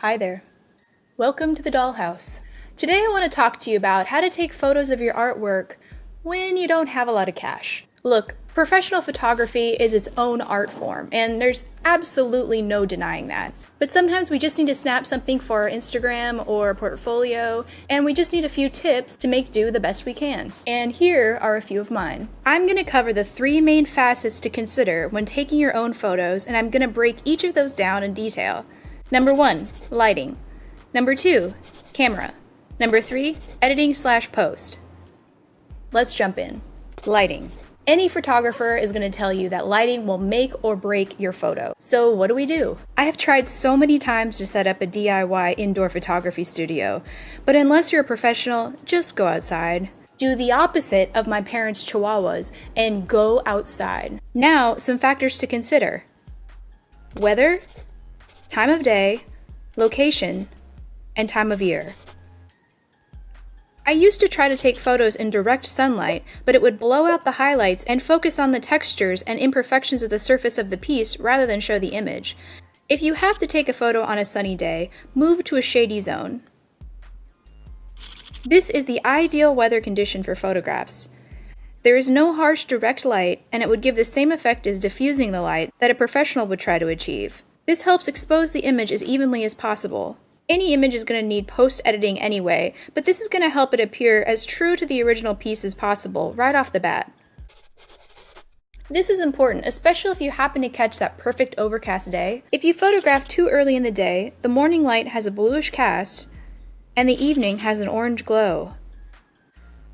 Hi there. Welcome to the Dollhouse. Today I want to talk to you about how to take photos of your artwork when you don't have a lot of cash. Look, professional photography is its own art form, and there's absolutely no denying that. But sometimes we just need to snap something for our Instagram or portfolio, and we just need a few tips to make do the best we can. And here are a few of mine. I'm going to cover the 3 main facets to consider when taking your own photos, and I'm going to break each of those down in detail. Number 1, lighting. Number 2, camera. Number 3, editing/post. Let's jump in. Lighting. Any photographer is going to tell you that lighting will make or break your photo. So what do? I have tried so many times to set up a DIY indoor photography studio, but unless you're a professional, just go outside. Do the opposite of my parents' chihuahuas and go outside. Now, some factors to consider. Weather, time of day, location, and time of year. I used to try to take photos in direct sunlight, but it would blow out the highlights and focus on the textures and imperfections of the surface of the piece rather than show the image. If you have to take a photo on a sunny day, move to a shady zone. This is the ideal weather condition for photographs. There is no harsh direct light, and it would give the same effect as diffusing the light that a professional would try to achieve. This helps expose the image as evenly as possible. Any image is going to need post-editing anyway, but this is going to help it appear as true to the original piece as possible right off the bat. This is important, especially if you happen to catch that perfect overcast day. If you photograph too early in the day, the morning light has a bluish cast, and the evening has an orange glow.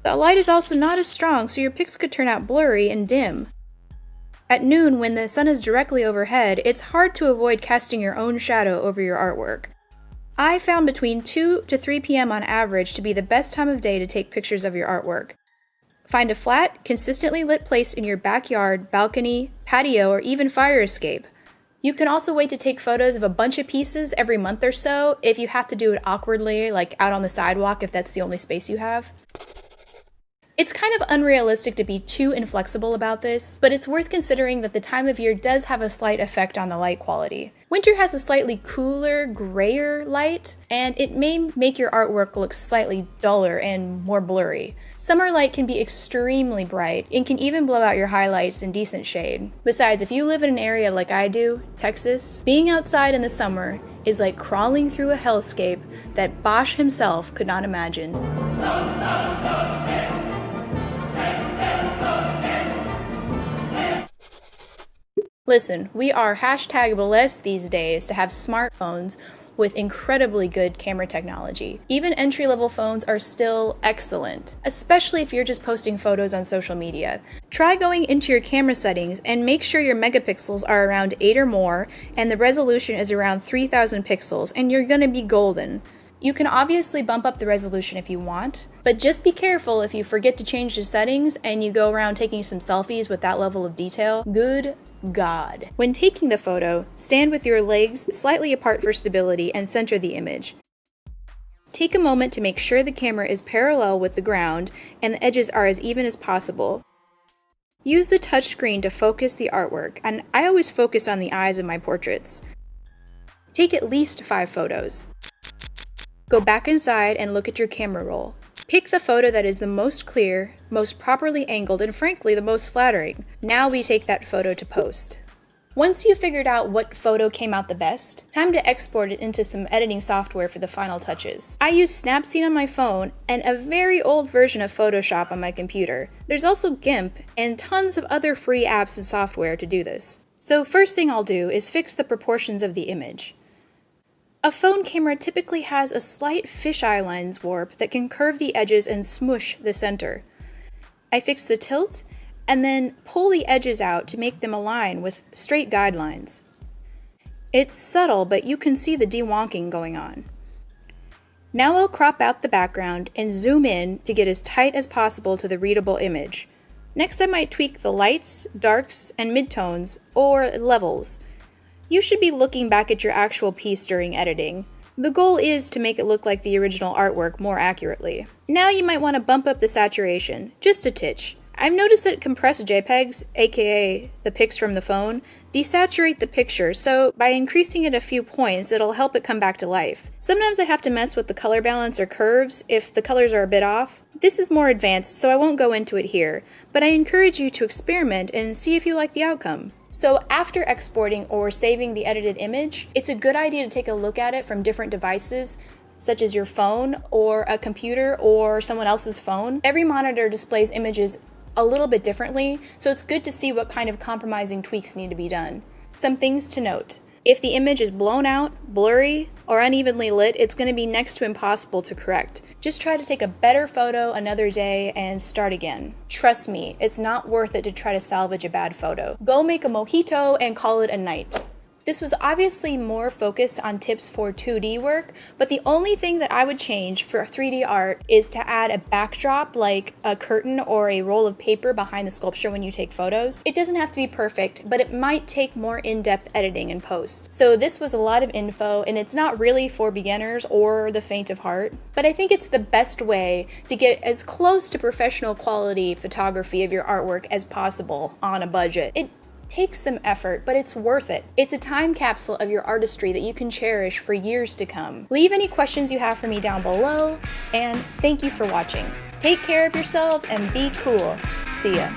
The light is also not as strong, so your pics could turn out blurry and dim. At noon, when the sun is directly overhead, it's hard to avoid casting your own shadow over your artwork. I found between 2 to 3 p.m. on average to be the best time of day to take pictures of your artwork. Find a flat, consistently lit place in your backyard, balcony, patio, or even fire escape. You can also wait to take photos of a bunch of pieces every month or so if you have to do it awkwardly, like out on the sidewalk if that's the only space you have. It's kind of unrealistic to be too inflexible about this, but it's worth considering that the time of year does have a slight effect on the light quality. Winter has a slightly cooler, grayer light, and it may make your artwork look slightly duller and more blurry. Summer light can be extremely bright and can even blow out your highlights in decent shade. Besides, if you live in an area like I do, Texas, being outside in the summer is like crawling through a hellscape that Bosch himself could not imagine. Listen, we are #blessed these days to have smartphones with incredibly good camera technology. Even entry-level phones are still excellent, especially if you're just posting photos on social media. Try going into your camera settings and make sure your megapixels are around 8 or more and the resolution is around 3000 pixels, and you're gonna be golden. You can obviously bump up the resolution if you want, but just be careful if you forget to change the settings and you go around taking some selfies with that level of detail. Good God. When taking the photo, stand with your legs slightly apart for stability and center the image. Take a moment to make sure the camera is parallel with the ground and the edges are as even as possible. Use the touchscreen to focus the artwork, and I always focus on the eyes of my portraits. Take at least 5 photos. Go back inside and look at your camera roll. Pick the photo that is the most clear, most properly angled, and frankly, the most flattering. Now we take that photo to post. Once you've figured out what photo came out the best, time to export it into some editing software for the final touches. I use Snapseed on my phone and a very old version of Photoshop on my computer. There's also GIMP and tons of other free apps and software to do this. So first thing I'll do is fix the proportions of the image. A phone camera typically has a slight fisheye lens warp that can curve the edges and smush the center. I fix the tilt and then pull the edges out to make them align with straight guidelines. It's subtle, but you can see the de-wonking going on. Now I'll crop out the background and zoom in to get as tight as possible to the readable image. Next I might tweak the lights, darks, and midtones, or levels. You should be looking back at your actual piece during editing. The goal is to make it look like the original artwork more accurately. Now you might want to bump up the saturation, just a titch. I've noticed that compressed JPEGs, aka the pics from the phone, desaturate the picture, so by increasing it a few points, it'll help it come back to life. Sometimes I have to mess with the color balance or curves if the colors are a bit off. This is more advanced, so I won't go into it here, but I encourage you to experiment and see if you like the outcome. So after exporting or saving the edited image, it's a good idea to take a look at it from different devices, such as your phone or a computer or someone else's phone. Every monitor displays images a little bit differently, so it's good to see what kind of compromising tweaks need to be done. Some things to note. If the image is blown out, blurry, or unevenly lit, it's going to be next to impossible to correct. Just try to take a better photo another day and start again. Trust me, it's not worth it to try to salvage a bad photo. Go make a mojito and call it a night. This was obviously more focused on tips for 2D work, but the only thing that I would change for 3D art is to add a backdrop like a curtain or a roll of paper behind the sculpture when you take photos. It doesn't have to be perfect, but it might take more in-depth editing in post. So this was a lot of info, and it's not really for beginners or the faint of heart, but I think it's the best way to get as close to professional quality photography of your artwork as possible on a budget. It takes some effort, but it's worth it. It's a time capsule of your artistry that you can cherish for years to come. Leave any questions you have for me down below, and thank you for watching. Take care of yourselves and be cool. See ya.